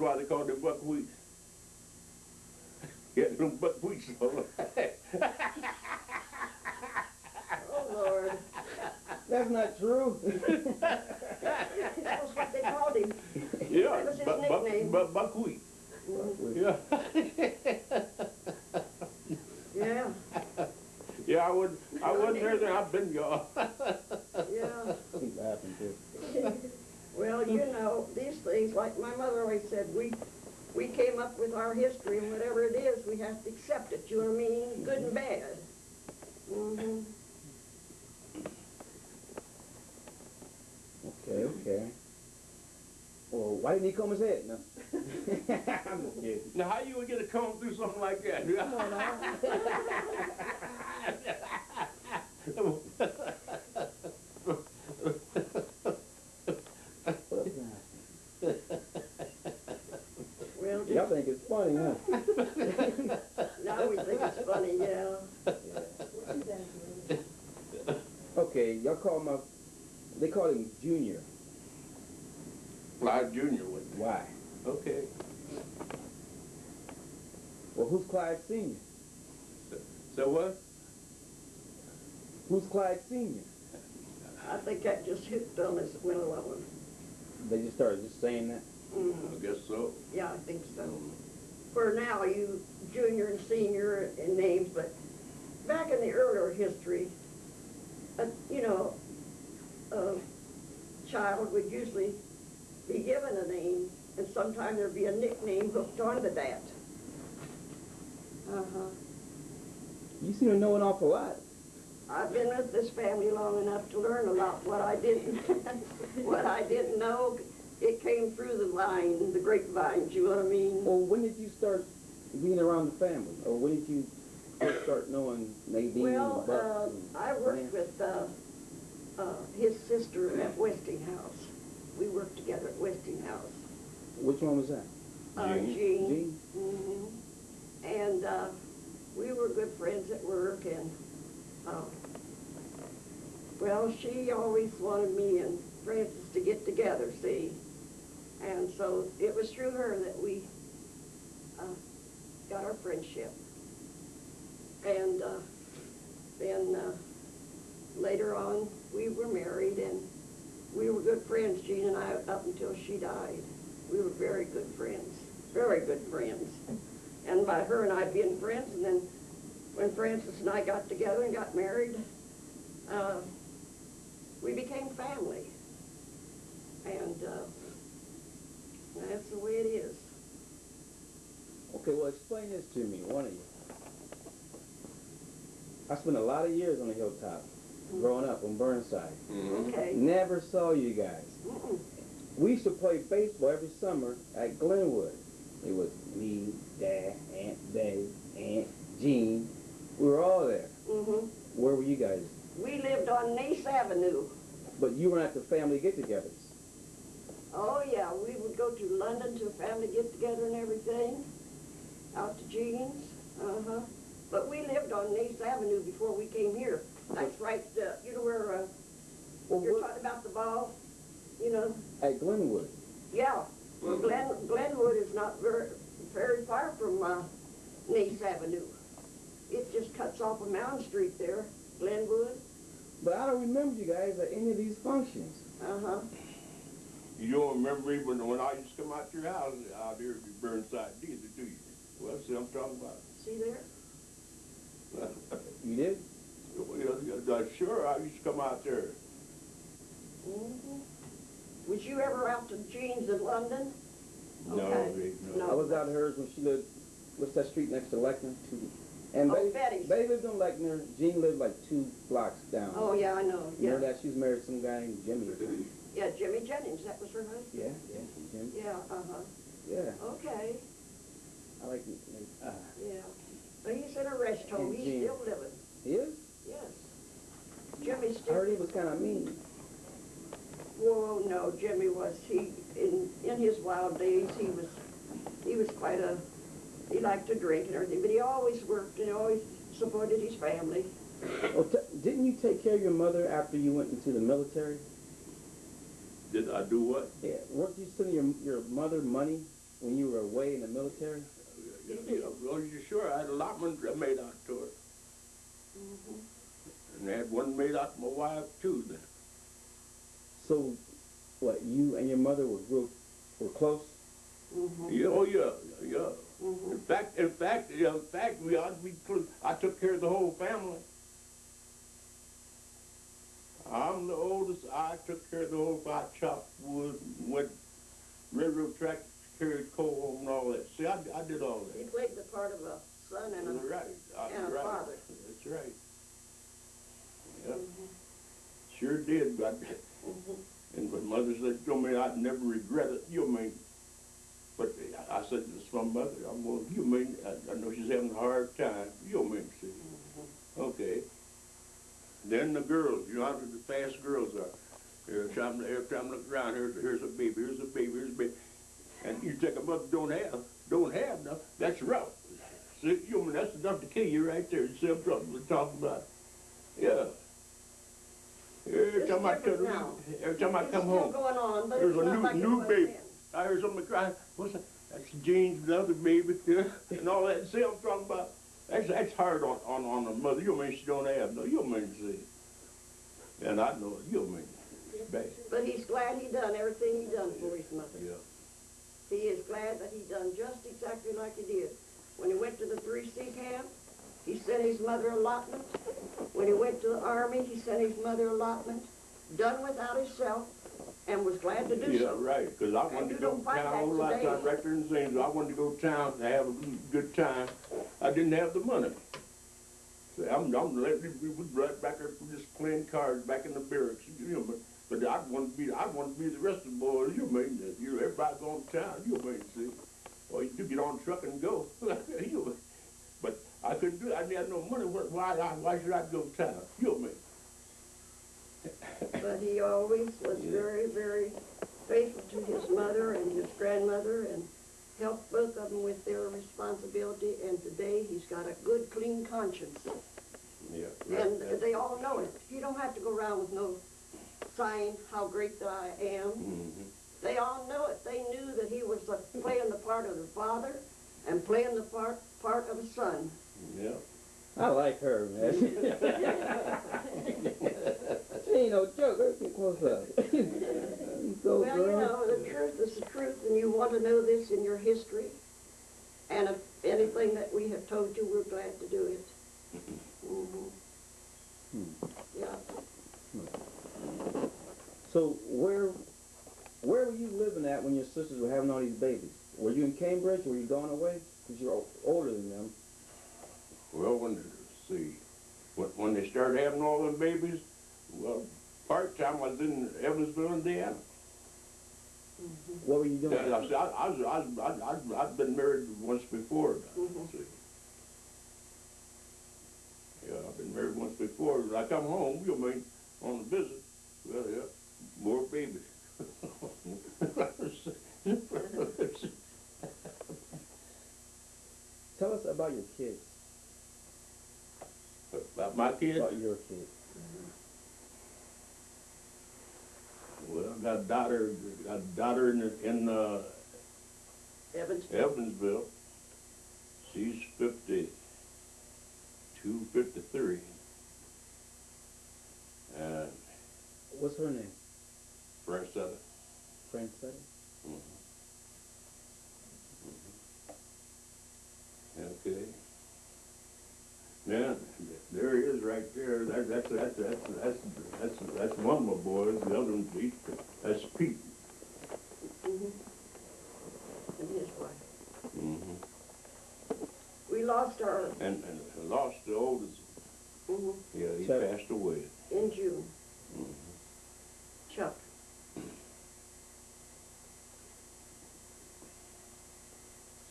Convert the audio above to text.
why they call them buckwheat. Get them buckwheats on. Oh, Lord. That's not true. That was what they called him. Yeah, That was his nickname. buckwheat. Mhm. Yeah. Yeah, Yeah, I wasn't there then. I've been gone. yeah. Keep laughing too. Well, you know, these things, like my mother always said, we came up with our history, and whatever it is, we have to accept it, you know what I mean? Good and bad. Mm-hmm. Okay, okay. Well, why didn't he comb his head? No. I'm just kidding. Now, how you would get a comb through something like that? Come on now. Well, Y'all just, think it's funny, huh? now we think it's funny, yeah. Okay, y'all call him they call him Junior. Clyde Jr. with me. Why? Okay. Well, who's Clyde Senior? So what? Who's Clyde Senior? I think that just hit on us went along. They just started just saying that. Mm-hmm. I guess so. Yeah, I think so. For now, you junior and senior in names, but back in the earlier history, you know, a child would usually be given a name, and sometimes there'd be a nickname hooked onto that. Uh-huh. You seem to know an awful lot. I've been with this family long enough to learn a lot. What I didn't, what I didn't know, it came through the line, the grapevines. You know what I mean? Well, when did you start being around the family, or when did you first start knowing Nadine and Buck? I worked with his sister at Westinghouse. We worked together at Westinghouse. Which one was that? Jean. Jean? Mm-hmm. And we were good friends at work, and well, she always wanted me and Francis to get together, see? And so it was through her that we got our friendship. And then later on, we were married, and we were good friends, Jean and I, up until she died. We were very good friends, very good friends. And by her and I being friends, and then when Francis and I got together and got married, we became family. And that's the way it is. Okay, well, explain this to me, one of you. I spent a lot of years on the hilltop, growing up on Burnside. Mm-hmm. Okay. Never saw you guys. Mm-mm. We used to play baseball every summer at Glenwood. It was me, Dad, Aunt Betty, Aunt Jean. We were all there. Mm-hmm. Where were you guys? We lived on Nice Avenue. But you weren't at the family get-togethers. Oh, yeah, we would go to London to a family get-together and everything, out to Jean's, But we lived on Nice Avenue before we came here. That's right, you know where you're talking about the ball, you know? At Glenwood. Yeah, well, Glenwood is not very far from Nice Avenue. It just cuts off of Mountain Street there, Glenwood. But I don't remember you guys at any of these functions. Uh-huh. You don't remember even when I used to come out to your house out here at Burnside, either, do you? Well, see what I'm talking about. See there? You did? Sure, I used to come out there. Mm-hmm. Was you ever out to Jean's in London? No, Okay. no. I was out of hers when she lived, what's that street next to Lechner? And Oh, Betty's. Betty lived on Lechner. Jean lived like 2 blocks down. Oh, yeah, I know. Yeah. Remember that? She was married to some guy named Jimmy. Yeah, Jimmy Jennings, that was her husband? Yeah, Jimmy. Yeah, uh-huh. Yeah. Okay, I like it. yeah. But he's in a rest home, And he's Jean. still living. He is? Yes. Jimmy's I still... heard he was kind of mean. Whoa, no, Jimmy was, in his wild days, he was quite a, he liked to drink and everything, but he always worked and always supported his family. Well, didn't you take care of your mother after you went into the military? Did I do what? Yeah. Weren't you sending your mother money when you were away in the military? Well, you sure, I had allotments made out to her. Mhm. And I had one made out to my wife too then. So, what, you and your mother were close? Mhm. Yeah, oh yeah, yeah. Mhm. In fact, we ought to be close. I took care of the whole family. I'm the oldest. I took care of the whole. I chopped wood, went railroad track, carried coal home and all that. See, I did all He that. played the part of a son and a That's right. and a Right. father. That's right. Yeah, Mhm. sure did. But Mhm. and my mother said, "You mean I'd never regret it? You mean?" But I said, "It's my mother. I'm going. You mean? I know she's having a hard time. You mean? See? Okay." Then the girls, you know how the fast girls are. Every time I look around, here's a baby, here's a baby, here's a baby. And you think a mother don't have enough, that's rough. See, you mean, that's enough to kill you right there. You see what I'm talking about? Yeah. Every It's time I different now. come home, It's still going on, but there's it's a not like it new was baby. then. I heard somebody crying, what's that? That's Jean's another baby, and all that. See what I'm talking about? That's hard on a mother. You mean she don't have no, you mean see. And I know it, you mean it's bad. But he's glad he done everything he done for his mother. Yeah. He is glad that he done just exactly like he did. When he went to the 3C camp, he sent his mother allotment. When he went to the army, he sent his mother allotment, done without himself, and was glad to do Yeah, so. right, because I wanted you to go don't to find town that all the time, today. right there in Zanesville. I wanted to go to town to have a good time. I didn't have the money. So I'm letting we would right back there just playing cards back in the barracks, you know. But I want to be the rest of the boys. You mean that? You know, everybody going to town. You mean see? Or you do get on the truck and go. You, but I couldn't do it. I had no money. Why should I go to town? You mean? But he always was very, very faithful to his mother and his grandmother and helped both of them with their responsibility. And today he's got a good, clean conscience. Yeah. And they all know it. You don't have to go around with no sign how great that I am. Mm-hmm. They all know it. They knew that he was playing the part of the father and playing the part of a son. Yeah. I like her, man. She ain't no joke. Let's get close up. So, Well, you know, the truth is the truth, and you want to know this in your history. And if anything that we have told you, we're glad to do it. Yeah. So where were you living at when your sisters were having all these babies? Were you in Cambridge? Were you going away? Because you're older than them. Well, when they started having all them babies, well, part-time I was in Evansville, Indiana. What were you doing? I've been married once before. See. Yeah, I've been married once before. When I come home, you mean, on a visit, well, yeah, more babies. Tell us about your kids. About my kids? About your kids. Well, I got a daughter in Evansville. She's 52, 53. And What's her name? Francetta. Francetta? Okay. Now, there he is right there. That's one of my boys. The other one, that's Pete. And his wife. Mm-hmm. We lost our... And lost the oldest. Yeah, he Chuck. passed away.